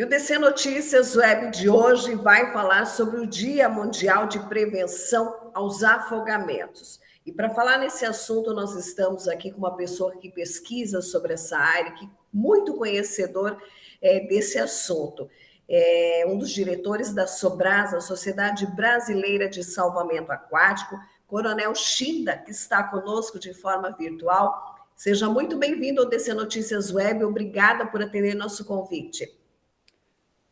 E o DC Notícias Web de hoje vai falar sobre o Dia Mundial de Prevenção aos Afogamentos. E para falar nesse assunto, nós estamos aqui com uma pessoa que pesquisa sobre essa área, que é muito conhecedor desse assunto. É um dos diretores da Sobrasa, a Sociedade Brasileira de Salvamento Aquático, Coronel Shinda, que está conosco de forma virtual. Seja muito bem-vindo ao DC Notícias Web. Obrigada por atender nosso convite.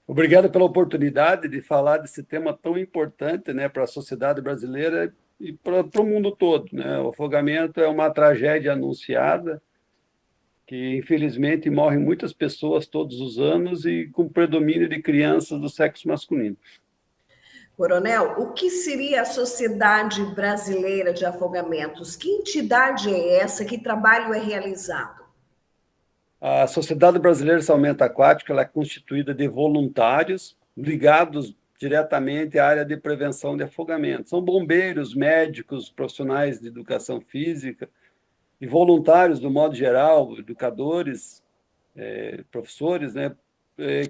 Obrigado pela oportunidade de falar desse tema tão importante, né, para a sociedade brasileira e para o mundo todo, né? O afogamento é uma tragédia anunciada que, infelizmente, morrem muitas pessoas todos os anos e com predomínio de crianças do sexo masculino. Coronel, o que seria a Sociedade Brasileira de Afogamentos? Que entidade é essa? Que trabalho é realizado? A Sociedade Brasileira de Salvamento Aquático ela é constituída de voluntários ligados diretamente à área de prevenção de afogamento. São bombeiros, médicos, profissionais de educação física e voluntários, do modo geral, educadores, professores, né,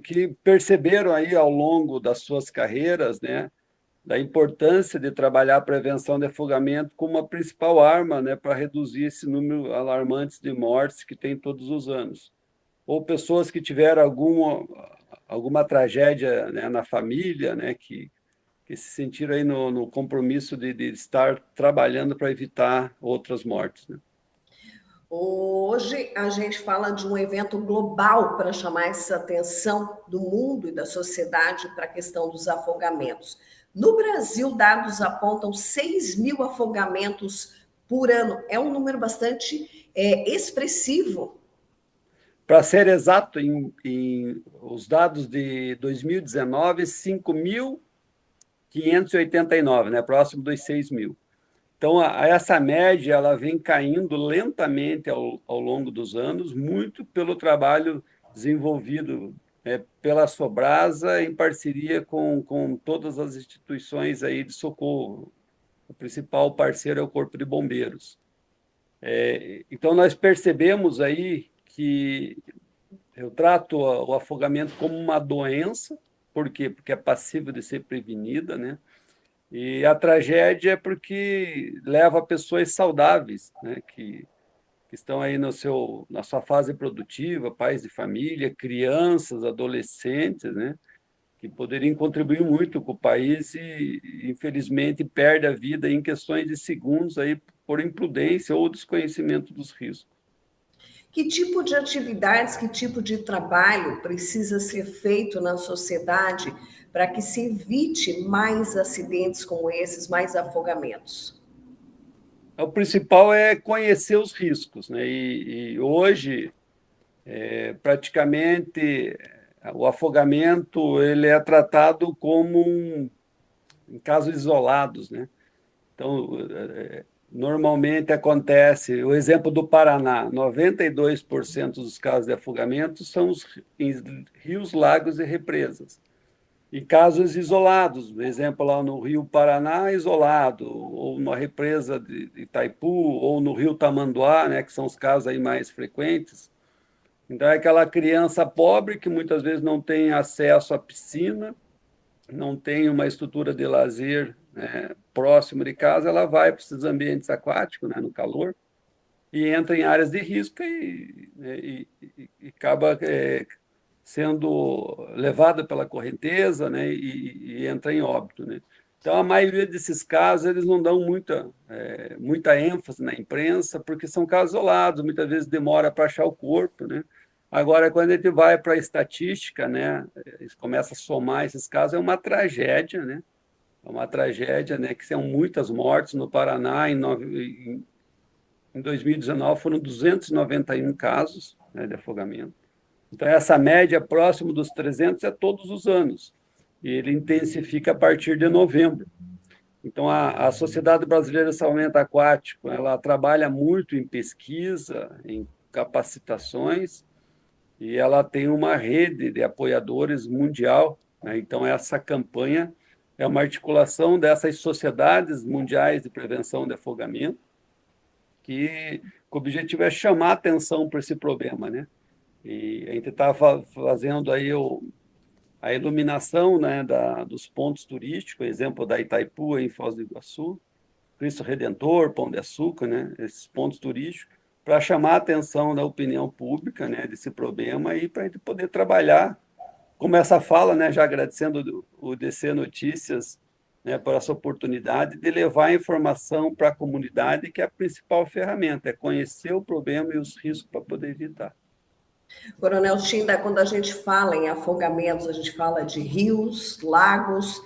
que perceberam aí ao longo das suas carreiras, né, da importância de trabalhar a prevenção de afogamento como a principal arma, né, para reduzir esse número alarmante de mortes que tem todos os anos. Ou pessoas que tiveram alguma tragédia, né, na família, né, que se sentiram aí no compromisso de estar trabalhando para evitar outras mortes, né? Hoje a gente fala de um evento global para chamar essa atenção do mundo e da sociedade para a questão dos afogamentos. No Brasil, dados apontam 6.000 afogamentos por ano. É um número bastante expressivo. Para ser exato, em os dados de 2019, 5.589, né, próximo dos 6.000. Então, essa média ela vem caindo lentamente ao longo dos anos, muito pelo trabalho desenvolvido pela Sobrasa em parceria com todas as instituições aí de socorro. O principal parceiro é o Corpo de Bombeiros. Então, nós percebemos aí que eu trato o afogamento como uma doença. Por quê? Porque é passível de ser prevenida, né? E a tragédia é porque leva pessoas saudáveis, né, que estão aí na sua fase produtiva, pais de família, crianças, adolescentes, né, que poderiam contribuir muito com o país e, infelizmente, perde a vida em questões de segundos aí por imprudência ou desconhecimento dos riscos. Que tipo de atividades, que tipo de trabalho precisa ser feito na sociedade para que se evite mais acidentes como esses, mais afogamentos? O principal é conhecer os riscos, né? E hoje, praticamente, o afogamento ele é tratado como em casos isolados, né? Então, normalmente acontece, o exemplo do Paraná, 92% dos casos de afogamento são em rios, lagos e represas. E casos isolados, por exemplo, lá no Rio Paraná, isolado, ou na represa de Itaipu, ou no Rio Tamanduá, né, que são os casos aí mais frequentes. Então, é aquela criança pobre que muitas vezes não tem acesso à piscina, não tem uma estrutura de lazer, né, próximo de casa, ela vai para esses ambientes aquáticos, né, no calor, e entra em áreas de risco e acaba sendo levada pela correnteza, né, e entra em óbito, né. Então, a maioria desses casos, eles não dão muita ênfase na imprensa, porque são casos isolados, muitas vezes demora para achar o corpo, né. Agora, quando a gente vai para a estatística, né, começa a somar esses casos, é uma tragédia, né, que são muitas mortes no Paraná. Em 2019 foram 291 casos, né, de afogamento. Então, essa média próximo dos 300 é todos os anos, e ele intensifica a partir de novembro. Então, a Sociedade Brasileira de Salvamento Aquático, ela trabalha muito em pesquisa, em capacitações, e ela tem uma rede de apoiadores mundial, né? Então, essa campanha é uma articulação dessas sociedades mundiais de prevenção de afogamento, que o objetivo é chamar atenção para esse problema, né? E a gente está fazendo aí a iluminação, né, dos pontos turísticos, exemplo da Itaipu em Foz do Iguaçu, Cristo Redentor, Pão de Açúcar, né, esses pontos turísticos, para chamar a atenção da opinião pública, né, desse problema e para a gente poder trabalhar, como essa fala, né, já agradecendo o DC Notícias, né, por essa oportunidade de levar a informação para a comunidade, que é a principal ferramenta, é conhecer o problema e os riscos para poder evitar. Coronel Chinda, quando a gente fala em afogamentos, a gente fala de rios, lagos,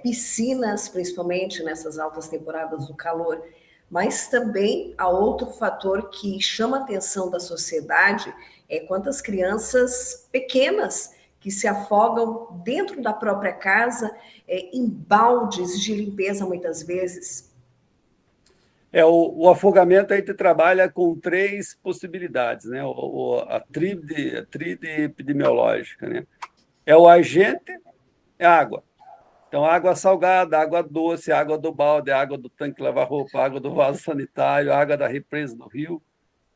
piscinas, principalmente nessas altas temporadas do calor, mas também há outro fator que chama a atenção da sociedade, é quantas crianças pequenas que se afogam dentro da própria casa, em baldes de limpeza, muitas vezes. O afogamento a gente trabalha com 3 possibilidades, né? A tríade epidemiológica, né? É o agente, é a água. Então, água salgada, água doce, água do balde, água do tanque de lavar roupa, água do vaso sanitário, água da represa do rio.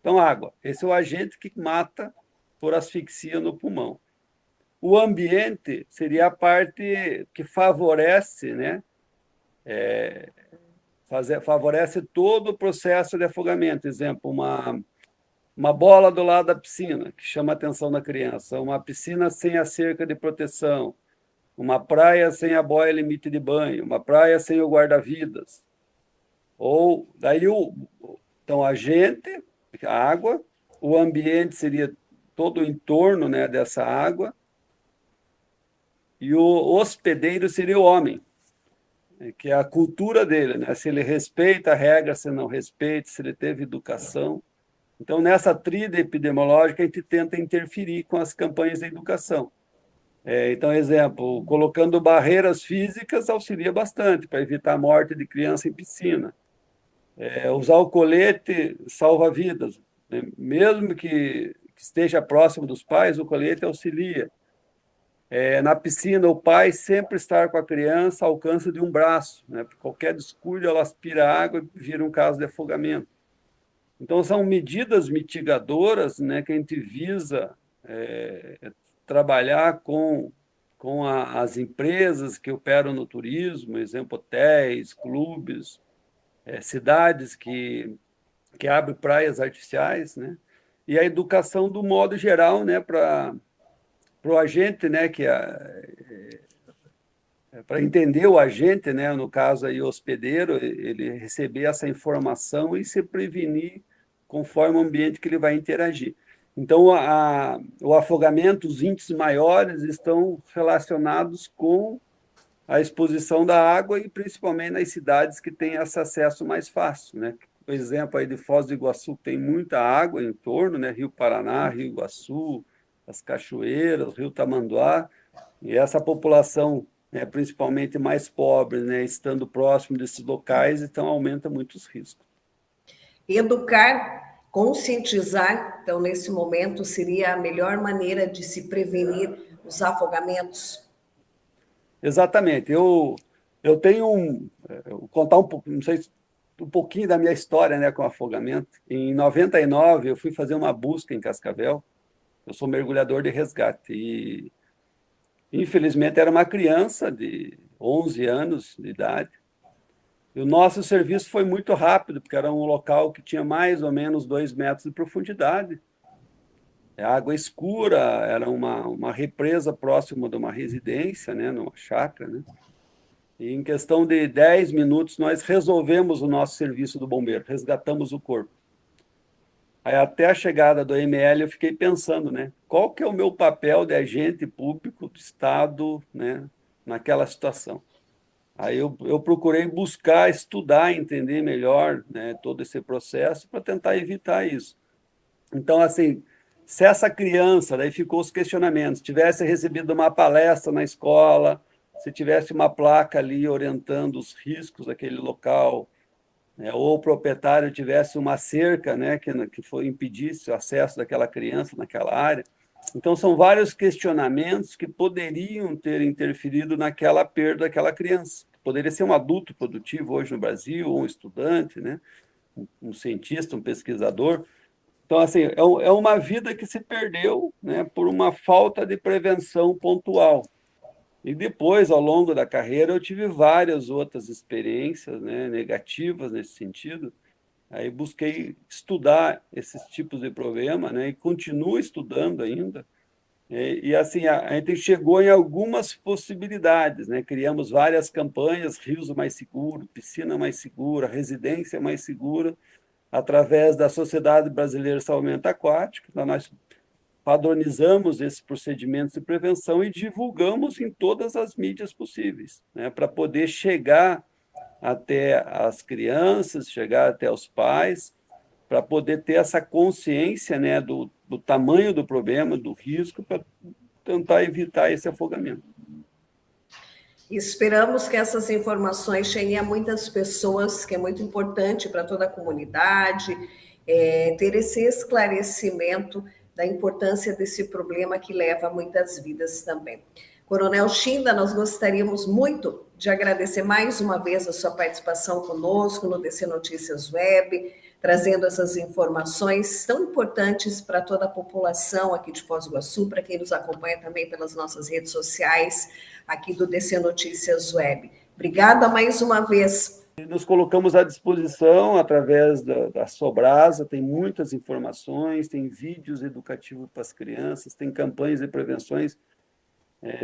Então, água. Esse é o agente que mata por asfixia no pulmão. O ambiente seria a parte que favorece, né? Favorece todo o processo de afogamento. Exemplo, uma bola do lado da piscina, que chama a atenção da criança, uma piscina sem a cerca de proteção, uma praia sem a boia limite de banho, uma praia sem o guarda-vidas. Ou daí então a gente, a água, o ambiente seria todo o entorno, né, dessa água, e o hospedeiro seria o homem, que é a cultura dele, né? Se ele respeita a regra, se não respeita, se ele teve educação. Então, nessa tríade epidemiológica, a gente tenta interferir com as campanhas de educação. Então, exemplo, colocando barreiras físicas auxilia bastante para evitar a morte de criança em piscina. Usar o colete salva vidas, né? Mesmo que esteja próximo dos pais, o colete auxilia. Na piscina, o pai sempre estar com a criança ao alcance de um braço, né? Porque qualquer descuido, ela aspira água e vira um caso de afogamento. Então, são medidas mitigadoras, né, que a gente visa trabalhar com as empresas que operam no turismo, exemplo, hotéis, clubes, cidades que abrem praias artificiais, né? E a educação do modo geral, né, para o agente, né, para entender o agente, né, no caso aí o hospedeiro, ele receber essa informação e se prevenir conforme o ambiente que ele vai interagir. Então, o afogamento, os índices maiores estão relacionados com a exposição da água e principalmente nas cidades que têm esse acesso mais fácil, né? Por exemplo, aí de Foz do Iguaçu tem muita água em torno, né? Rio Paraná, Rio Iguaçu, as cachoeiras, Rio Tamanduá, e essa população, né, principalmente mais pobre, né, estando próximo desses locais, então aumenta muito os riscos. Educar, conscientizar, então, nesse momento, seria a melhor maneira de se prevenir os afogamentos? Exatamente. Eu tenho vou contar um pouco, não sei, um pouquinho da minha história, né, com afogamento. Em 99, eu fui fazer uma busca em Cascavel. Eu sou mergulhador de resgate e, infelizmente, era uma criança de 11 anos de idade. E o nosso serviço foi muito rápido, porque era um local que tinha mais ou menos 2 metros de profundidade. Água escura, era uma represa próxima de uma residência, né, numa chácara, né? E em questão de 10 minutos, nós resolvemos o nosso serviço do bombeiro, resgatamos o corpo. Aí, até a chegada do ML, eu fiquei pensando, né, qual que é o meu papel de agente público do Estado, né, naquela situação. Aí eu procurei buscar, estudar, entender melhor, né, todo esse processo para tentar evitar isso. Então, assim, se essa criança, daí ficou os questionamentos, tivesse recebido uma palestra na escola, se tivesse uma placa ali orientando os riscos daquele local, né, ou o proprietário tivesse uma cerca, né, que impedisse o acesso daquela criança naquela área. Então, são vários questionamentos que poderiam ter interferido naquela perda daquela criança. Poderia ser um adulto produtivo hoje no Brasil, ou um estudante, né, um cientista, um pesquisador. Então, Então, assim, é uma vida que se perdeu, né, por uma falta de prevenção pontual. E depois, ao longo da carreira, eu tive várias outras experiências, né, negativas nesse sentido. Aí busquei estudar esses tipos de problema, né, e continuo estudando ainda. Assim, a gente chegou em algumas possibilidades, né? Criamos várias campanhas, rios mais seguro, piscina mais segura, residência mais segura, através da Sociedade Brasileira de Salvamento Aquático. Então, nós padronizamos esses procedimentos de prevenção e divulgamos em todas as mídias possíveis, né? Para poder chegar até as crianças, chegar até os pais, para poder ter essa consciência, né, do tamanho do problema, do risco, para tentar evitar esse afogamento. Esperamos que essas informações cheguem a muitas pessoas, que é muito importante para toda a comunidade, ter esse esclarecimento da importância desse problema que leva muitas vidas também. Coronel Chinda, nós gostaríamos muito de agradecer mais uma vez a sua participação conosco no DC Notícias Web, trazendo essas informações tão importantes para toda a população aqui de Foz do Iguaçu, para quem nos acompanha também pelas nossas redes sociais, aqui do DC Notícias Web. Obrigada mais uma vez. Nos colocamos à disposição através da Sobrasa, tem muitas informações, tem vídeos educativos para as crianças, tem campanhas de prevenções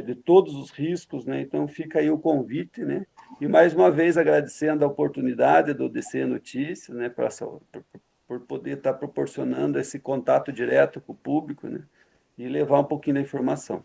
de todos os riscos, né? Então fica aí o convite, né? E mais uma vez agradecendo a oportunidade do DC Notícias, né? Por poder estar proporcionando esse contato direto com o público, né? E levar um pouquinho da informação.